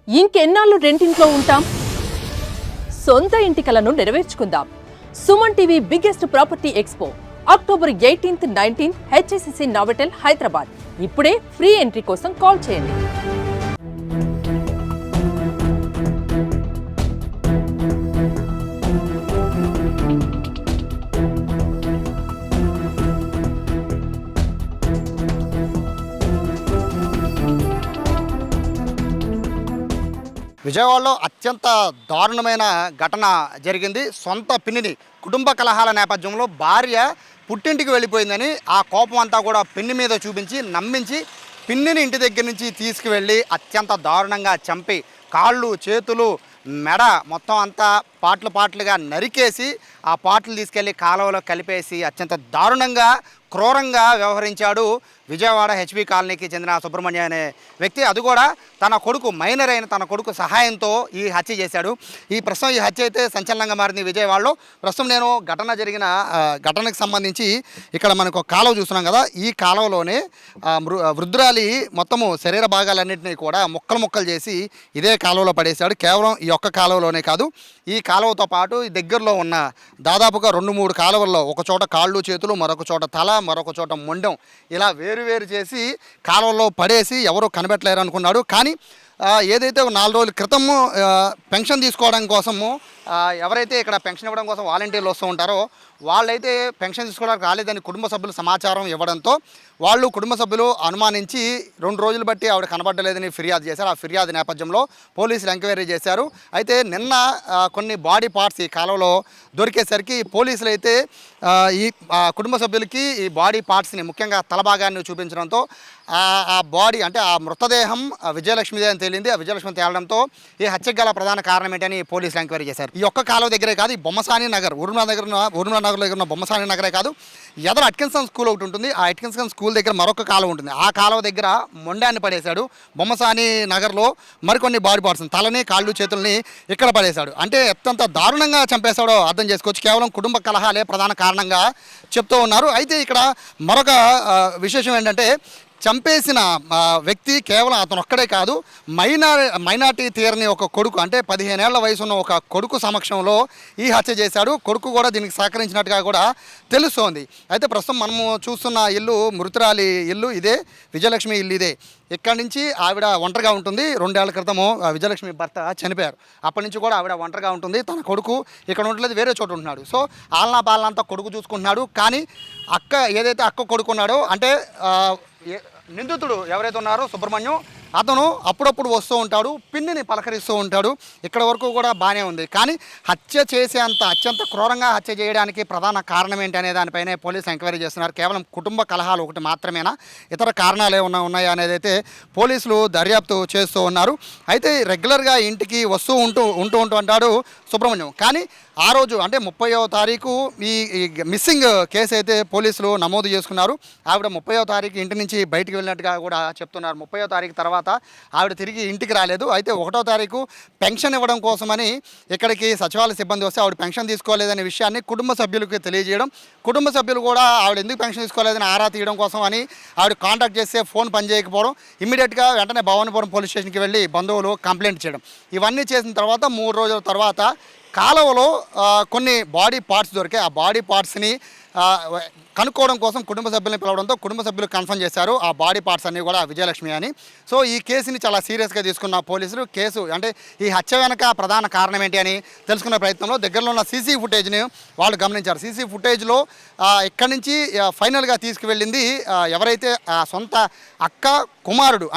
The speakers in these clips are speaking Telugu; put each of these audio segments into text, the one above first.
ఇంకెన్నాళ్ళు రెంటింట్లో ఉంటాం? సొంత ఇంటి కలను నెరవేర్చుకుందాం. Suman TV biggest property expo October 18, 19 HICC Novotel Hyderabad. ఇప్పుడే ఫ్రీ ఎంట్రీ కోసం కాల్ చేయండి. విజయవాడలో అత్యంత దారుణమైన ఘటన జరిగింది. సొంత పిన్నిని కుటుంబ కలహాల నేపథ్యంలో భార్య పుట్టింటికి వెళ్ళిపోయిందని ఆ కోపం అంతా కూడా పిన్ని మీద చూపించి నమ్మించి పిన్నిని ఇంటి దగ్గర నుంచి తీసుకువెళ్ళి అత్యంత దారుణంగా చంపి కాళ్ళు చేతులు మెడ మొత్తం అంతా పాటలుగా నరికేసి ఆ పాటలు తీసుకెళ్లి కాలువలో కలిపేసి అత్యంత దారుణంగా క్రూరంగా వ్యవహరించాడు విజయవాడ హెచ్బి కాలనీకి చెందిన సుబ్రహ్మణ్య అనే వ్యక్తి. అది కూడా తన కొడుకు మైనర్ అయిన తన కొడుకు సహాయంతో ఈ హత్య చేశాడు. ఈ హత్య అయితే సంచలనంగా మారింది విజయవాడలో. ప్రస్తుతం నేను జరిగిన ఘటనకు సంబంధించి ఇక్కడ మనకు ఒక కాలువ చూస్తున్నాం కదా, ఈ కాలువలోనే వృద్ధురాలి మొత్తము శరీర భాగాలన్నింటినీ కూడా ముక్కలు చేసి ఇదే కాలువలో పడేశాడు. కేవలం ఈ ఒక్క కాలువలోనే కాదు, ఈ కాలువతో పాటు ఈ దగ్గరలో ఉన్న దాదాపుగా 2-3 కాలువల్లో ఒక చోట కాళ్ళు చేతులు, మరొక చోట తల, మరొక చోట మొండెం ఇలా వేరు చేసి కాలువలో పడేసి ఎవరో కనిపెట్టలేరు అనుకున్నాడు. కానీ ఏదైతే 4 రోజుల క్రితము పెన్షన్ తీసుకోవడం కోసము ఎవరైతే ఇక్కడ పెన్షన్ ఇవ్వడం కోసం వాలంటీర్లు వస్తూ ఉంటారో వాళ్ళైతే పెన్షన్ తీసుకోవడానికి రాలేదని కుటుంబ సభ్యులు సమాచారం ఇవ్వడంతో వాళ్ళు కుటుంబ సభ్యులు అనుమానించి 2 రోజులు బట్టి ఆవిడ కనబడలేదని ఫిర్యాదు చేశారు. ఆ ఫిర్యాదు నేపథ్యంలో పోలీసులు ఎంక్వైరీ చేశారు. అయితే నిన్న కొన్ని బాడీ పార్ట్స్ ఈ కాలంలో దొరికేసరికి పోలీసులు అయితే ఈ కుటుంబ సభ్యులకి ఈ బాడీ పార్ట్స్ని ముఖ్యంగా తలభాగాన్ని చూపించడంతో ఆ బాడీ అంటే ఆ మృతదేహం విజయలక్ష్మిదే అని తేలింది. ఆ విజయలక్ష్మి తేలడంతో ఈ హత్యకు గల ప్రధాన కారణం ఏంటని పోలీసులు ఎంక్వైరీ చేశారు. ఈ ఒక్క కాలువ దగ్గరే కాదు, ఈ బొమ్మసాని నగర్ ఊర్మిళ నగర్లో దగ్గర ఉన్న బొమ్మసాని నగరే కాదు, ఎదర అట్కిన్సన్ స్కూల్ ఒకటి ఉంటుంది. ఆ అట్కిన్సన్ స్కూల్ దగ్గర మరొక కాలువ ఉంటుంది. ఆ కాలువ దగ్గర మొండాన్ని పడేశాడు. బొమ్మసాని నగర్లో మరికొన్ని బాడీ పార్ట్స్ తలని కాళ్ళు చేతుల్ని ఇక్కడ పడేశాడు. అంటే ఎంత దారుణంగా చంపేశాడో అర్థం చేసుకోవచ్చు. కేవలం కుటుంబ కలహాలే ప్రధాన కారణంగా చెప్తూ ఉన్నారు. అయితే ఇక్కడ మరొక విశేషం ఏంటంటే చంపేసిన వ్యక్తి కేవలం అతను ఒక్కడే కాదు, మైనార్టీ తీరని ఒక కొడుకు అంటే 15 ఏళ్ల వయసు ఉన్న ఒక కొడుకు సమక్షంలో ఈ హత్య చేశాడు. కొడుకు కూడా దీనికి సహకరించినట్టుగా కూడా తెలుస్తోంది. అయితే ప్రస్తుతం మనము చూస్తున్న ఇల్లు మృతురాలి ఇల్లు ఇదే, విజయలక్ష్మి ఇల్లు ఇదే. ఇక్కడి నుంచి ఆవిడ ఒంటరిగా ఉంటుంది. 2 ఏళ్ల క్రితము విజయలక్ష్మి భర్త చనిపోయారు. అప్పటి నుంచి కూడా ఆవిడ ఒంటరిగా ఉంటుంది. తన కొడుకు ఇక్కడ ఉండలేదు, వేరే చోట ఉంటున్నాడు. సో ఆలనా పాలనంతా కొడుకు చూసుకుంటున్నాడు. కానీ ఏదైతే అక్క కొడుకు ఉన్నాడో అంటే నిందితుడు ఎవరైతే ఉన్నారో సుబ్రహ్మణ్యం, అతను అప్పుడప్పుడు వస్తూ ఉంటాడు, పిన్నిని పలకరిస్తూ ఉంటాడు. ఇక్కడ వరకు కూడా బాగానే ఉంది. కానీ హత్య చేసేంత అత్యంత క్రూరంగా హత్య చేయడానికి ప్రధాన కారణం ఏంటి అనే దానిపైనే పోలీసులు ఎంక్వైరీ చేస్తున్నారు. కేవలం కుటుంబ కలహాలు ఒకటి మాత్రమేనా, ఇతర కారణాలు ఏమన్నా ఉన్నాయా అనేది అయితే పోలీసులు దర్యాప్తు చేస్తూ ఉన్నారు. అయితే రెగ్యులర్గా ఇంటికి వస్తూ ఉంటూ అంటాడు సుబ్రహ్మణ్యం. కానీ ఆ రోజు అంటే 30వ తారీఖు ఈ మిస్సింగ్ కేసు అయితే పోలీసులు నమోదు చేసుకున్నారు. ఆవిడ 30వ తారీఖు ఇంటి నుంచి బయటికి వెళ్ళినట్టుగా కూడా చెప్తున్నారు. 30వ తారీఖు తర్వాత ఆవిడ తిరిగి ఇంటికి రాలేదు. అయితే 1వ తారీఖు పెన్షన్ ఇవ్వడం కోసమని ఇక్కడికి సచివాలయ సిబ్బంది వస్తే ఆవిడ పెన్షన్ తీసుకోలేదనే విషయాన్ని కుటుంబ సభ్యులకు తెలియజేయడం, కుటుంబ సభ్యులు కూడా ఆవిడ ఎందుకు పెన్షన్ తీసుకోలేదని ఆరా తీయడం కోసం అని ఆవిడ కాంటాక్ట్ చేస్తే ఫోన్ పనిచేయకపోవడం, ఇమ్మీడియట్గా వెంటనే భవానీపురం పోలీస్ స్టేషన్కి వెళ్ళి బంధువులు కంప్లైంట్ చేయడం, ఇవన్నీ చేసిన తర్వాత 3 రోజుల తర్వాత కాలువలో కొన్ని బాడీ పార్ట్స్ దొరికాయి. ఆ బాడీ పార్ట్స్ని కనుక్కోవడం కోసం కుటుంబ సభ్యులను పిలవడంతో కుటుంబ సభ్యులు కన్ఫర్మ్ చేశారు ఆ బాడీ పార్ట్స్ అన్నీ కూడా విజయలక్ష్మి అని. సో ఈ కేసుని చాలా సీరియస్గా తీసుకున్న పోలీసులు కేసు అంటే ఈ హత్య వెనక ప్రధాన కారణం ఏంటి అని తెలుసుకునే ప్రయత్నంలో దగ్గరలో ఉన్న సీసీ ఫుటేజ్ని వాళ్ళు గమనించారు. సీసీ ఫుటేజ్లో ఇక్కడి నుంచి ఫైనల్గా తీసుకువెళ్ళింది ఎవరైతే సొంత అక్క కుమారుడు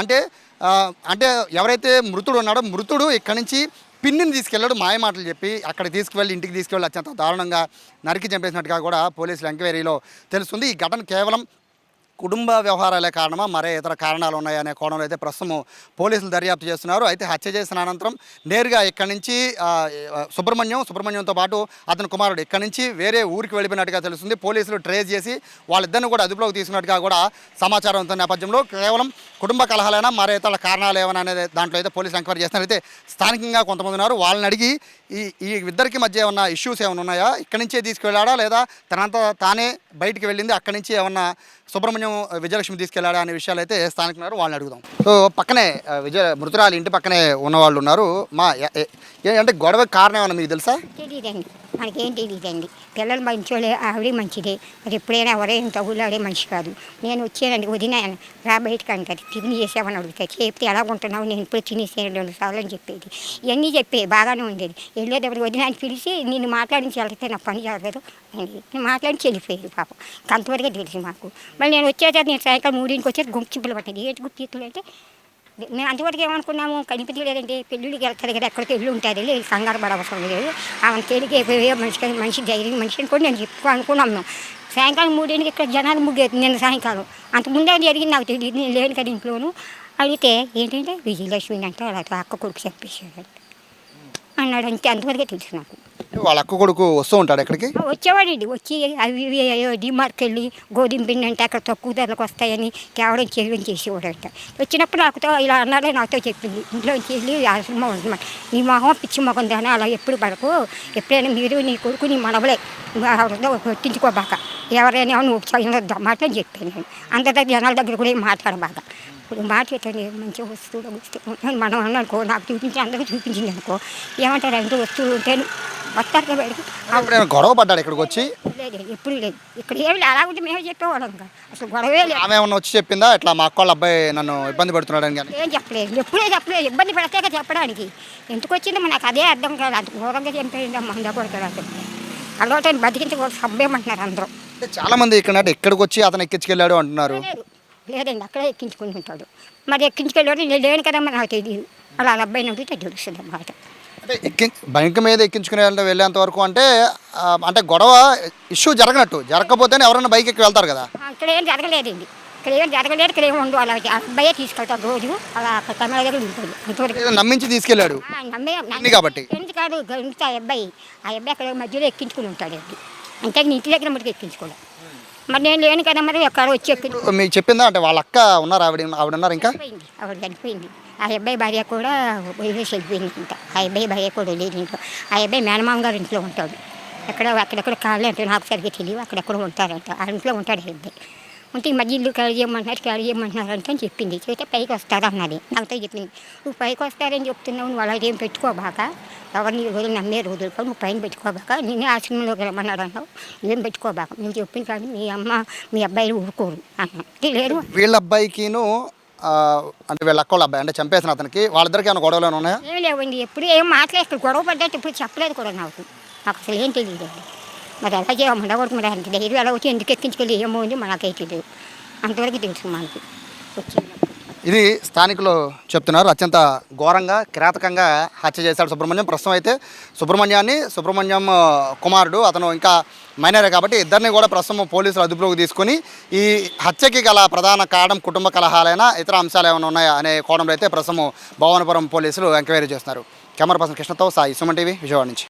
అంటే ఎవరైతే మృతుడు ఉన్నాడో మృతుడు ఇక్కడి నుంచి పిన్నిని తీసుకెళ్ళాడు. మాయమాటలు చెప్పి అక్కడికి తీసుకువెళ్ళి ఇంటికి తీసుకువెళ్ళి అత్యంత దారుణంగా నరికి చంపేసినట్టుగా కూడా పోలీసుల ఎంక్వైరీలో తెలుస్తుంది. ఈ ఘటన కేవలం కుటుంబ వ్యవహారాలే కారణమా, మరే ఇతర కారణాలు ఉన్నాయనే కోణంలో అయితే ప్రస్తుతం పోలీసులు దర్యాప్తు చేస్తున్నారు. అయితే హత్య చేసిన అనంతరం నేరుగా ఇక్కడి నుంచి సుబ్రహ్మణ్యంతో పాటు అతని కుమారుడు ఇక్కడి నుంచి వేరే ఊరికి వెళ్ళిపోయినట్టుగా తెలుస్తుంది. పోలీసులు ట్రేస్ చేసి వాళ్ళిద్దరిని కూడా అదుపులోకి తీసుకున్నట్టుగా కూడా సమాచారం ఉన్న నేపథ్యంలో కేవలం కుటుంబ కలహాలైనా మరే ఇతర కారణాలు ఏమైనా అనేది దాంట్లో అయితే పోలీసులు ఎంక్వైరీ చేస్తున్నారు. అయితే స్థానికంగా కొంతమంది ఉన్నారు, వాళ్ళని అడిగి ఈ ఇద్దరికి మధ్య ఏమన్నా ఇష్యూస్ ఏమైనా ఉన్నాయా, ఇక్కడి నుంచే తీసుకువెళ్ళాడా లేదా తనంతా తానే బయటికి వెళ్ళింది అక్కడి నుంచి ఏమన్నా సుబ్రహ్మణ్యం భార్యను విజయలక్ష్మి తీసుకెళ్లాడా అనే విషయాలు అయితే స్థానికులు ఉన్నారు, వాళ్ళని అడుగుదాం. సో పక్కనే మృతురాలి ఇంటి పక్కనే ఉన్నవాళ్ళు ఉన్నారు. అంటే గొడవ కారణం ఏమన్నా మీకు తెలుసా? తెలియదండి, మనకేం తెలియదండి. పిల్లలు మంచోళ్ళే, ఆవిడ మంచిదే. మరి ఎప్పుడైనా ఎవరైనా తగులాడే మనిషి కాదు. నేను వచ్చానండి, వదిన రా బయటకు అంటారు, టిఫిన్ చేసామని అడుగుతారు. చెప్తే ఎలా ఉంటున్నావు, నేను ఇప్పుడు తినేసాను 2 సార్లు అని చెప్పేది. ఇవన్నీ చెప్పే బాగానే ఉండేది. వెళ్ళేటప్పుడు వదిన అని పిలిచి నిన్ను మాట్లాడించి వెళ్తే నా పని జరగదు అని నేను మాట్లాడి చెల్లిపోయేది పాపం. అంతవరకే తెలుసు మాకు. మళ్ళీ నేను వచ్చేసరికి నేను సాయంకాలం 3ంటికి వచ్చేసి గుంపులు పట్టింది. ఏంటి గుర్తిస్తులు అంటే మేము అంతవరకు ఏమనుకున్నాము, కనిపించలేదంటే పెళ్ళిళ్ళకి వెళ్తారు కదా, ఎక్కడికి వెళ్ళి ఉంటుంది, లేదు కంగారు పడ అవసరం లేదు, ఆమె తేలికే మనిషి ధైర్యం మనిషి అని కూడా నేను అనుకున్నాం. మేము సాయంకాలం 3ంటికి ఇక్కడ జనాలు ముగ్గేది నిన్న సాయంకాలం. అంతకుముందే జరిగింది నాకు తెలియదు, నేను లేను కదా ఇంట్లోనూ. అడిగితే ఏంటంటే విజయలక్ష్మి అంటే వాళ్ళ అక్క కొడుకు చెప్పేశాడు అన్నాడు. అంతే, అంతవరకే తెలుసు నాకు. వాళ్ళ అక్క కొడుకు వస్తూ ఉంటాడు ఎక్కడికి? వచ్చేవాడండి, వచ్చి అవి డిమార్ట్కి వెళ్ళి గోధుమ పిండి అంటే అక్కడ తక్కువ ధరలకు వస్తాయని తేవడం చేయడం చేసేవాడంట. వచ్చినప్పుడు నాకుతో ఇలా అన్నాడే నాతో చెప్పింది. ఇంట్లోంచి వెళ్ళి ఆశ్రమం ఉంటున్నమాట, నీ మొహం పిచ్చి మొహం దాని అలా ఎప్పుడు పడకు, ఎప్పుడైనా మీరు నీ కొడుకు నీ మనవలే పట్టించుకోబాక, ఎవరైనా నువ్వు మాటలు చెప్పాను నేను. అందరి జనాల దగ్గర కూడా ఏం మాట్లాడబాక. ఇప్పుడు మాట్లాడే మంచిగా వస్తువులు మనం అనుకో, నాకు చూపించి అందరికీ చూపించింది అనుకో, ఏమంటారు అంటే వస్తువులు ఉంటే వస్తారు బయటకు. గొడవ పడ్డాడు ఇక్కడికి వచ్చి? లేదు, ఎప్పుడు లేదు. ఇక్కడ ఏమి అలా ఉంటే మేమే చెప్పేవాళ్ళం కదా, అసలు గొడవే లేదు. ఆమె ఏమన్నా వచ్చి చెప్పిందా ఇట్లా మా అక్క వాళ్ళ అబ్బాయి నన్ను ఇబ్బంది పెడుతున్నాడు అని? ఏం చెప్పలేదు, ఎప్పుడే చెప్పలేదు. ఇబ్బంది పెడతాక చెప్పడానికి ఎందుకు వచ్చిందో నాకు అదే అర్థం కాదు. అంత ఘోరంగా చంపేయండి అమ్మ ఉండకూడదు. అసలు అలవాటు బతికించకూడదు సభ్యమంటున్నారు అందరూ. చాలా మంది ఇక్కడ ఇక్కడికి వచ్చి అతను ఎక్కించుకెళ్ళాడు అంటున్నారు. లేదండి, అక్కడే ఎక్కించుకుని ఉంటాడు. మరి ఎక్కించుకెళ్ళాడు నేను లేను కదమ్మా, నాకు తెలియదు. అలా అబ్బాయిని అడిగితే తెలుస్తుంది అన్నమాట. అంటే బంక్ మీద ఎక్కించుకునే వెళ్ళేంత వరకు అంటే అంటే గొడవ ఇష్యూ జరగకపోతేనే ఎవరైనా బైక్ ఎక్కి వెళ్తారు కదా. ఇక్కడ ఏం జరగలేదండి, ఇక్కడ ఏం జరగలేదు, ఇక్కడ ఏమి ఉండవు. అలా అబ్బాయే తీసుకెళ్తాడు రోజు, అలా అక్కడ తమిళ దగ్గర ఉంటుంది. అంతవరకు నమ్మించి తీసుకెళ్ళాడు కాబట్టి. ఎందుకు కాదు, ఆ అబ్బాయి అక్కడ మధ్యలో ఎక్కించుకుని ఉంటాడండి. అంటే ఇంటి దగ్గర మటుకు ఎక్కించుకోలేదు. మరి నేను లేను కదా, మరి ఎక్కడ వచ్చి మీకు చెప్పిందా? అంటే వాళ్ళ అక్క ఉన్నారు, ఆవిడ ఉన్నారు ఇంకా? ఆవిడ చనిపోయింది. ఆ అబ్బాయి భార్య కూడా వదిలేసి వెళ్ళిపోయింది ఇంత. ఆ అబ్బాయి భార్య కూడా లేదు ఇంట్లో. ఆ అబ్బాయి మేనమామ గారు ఇంట్లో ఉంటాడు. అక్కడెక్కడ కాళ్ళు అంటే నాకు సరిగ్గా తెలియదు, అక్కడెక్కడ ఉంటారంట. ఆ ఇంట్లో ఉంటాడు ఆ అబ్బాయి. ఉంటే ఈ మధ్య ఇల్లు ఖాళీ చేయమంటున్నారు అంటే అని చెప్పింది. చెప్తే పైకి వస్తారు అన్నది, నాతో చెప్పింది. నువ్వు పైకి వస్తారని చెప్తున్నావు, నువ్వు అలాగే ఏం పెట్టుకోబాక, ఎవరిని రోజులు నమ్మే రోజులు కూడా నువ్వు పైన పెట్టుకోబాక, నేనే ఆశ్రమంలోకి రమ్మన్నాడు అన్నావు, ఏం పెట్టుకోబాక, నేను చెప్పింది కానీ మీ అమ్మ మీ అబ్బాయిలు ఊరుకోరు అన్న లేరు. వీళ్ళ అబ్బాయికిను అంటే వీళ్ళ అక్క వాళ్ళ అబ్బాయి అంటే చంపేసిన అతనికి వాళ్ళిద్దరికి ఏమైనా గొడవలు ఉన్నాయా? ఏం లేవండి, ఎప్పుడు ఏం మాట్లాడలేదు. గొడవ పడ్డట్టు ఇప్పుడు చెప్పలేదు కూడా నాకు అసలు ఏం తెలియదండి. మరి ఎలా చేయమండకూడదు, మరి అంత ధైర్యం ఎలా వచ్చి ఎందుకు ఎక్కించుకెళ్ళి ఏమో ఉంది మనకే తెలియదు. అంతవరకు తెలుసు మనకి వచ్చింది. ఇది స్థానికులు చెప్తున్నారు. అత్యంత ఘోరంగా కిరాతకంగా హత్య చేశాడు సుబ్రహ్మణ్యం. ప్రస్తుతం అయితే సుబ్రహ్మణ్యం కుమారుడు అతను ఇంకా మైనరే కాబట్టి ఇద్దరిని కూడా ప్రస్తుతం పోలీసులు అదుపులోకి తీసుకొని ఈ హత్యకి గల ప్రధాన కారణం కుటుంబ కలహాలైనా ఇతర అంశాలు ఏమైనా ఉన్నాయా అనే కోణంలో అయితే ప్రస్తుతం భువనపురం పోలీసులు ఎంక్వైరీ చేస్తున్నారు. కెమెరా పర్సన్ కృష్ణతో సాయి, సుమన్ టీవీ, విజయవాడ నుంచి.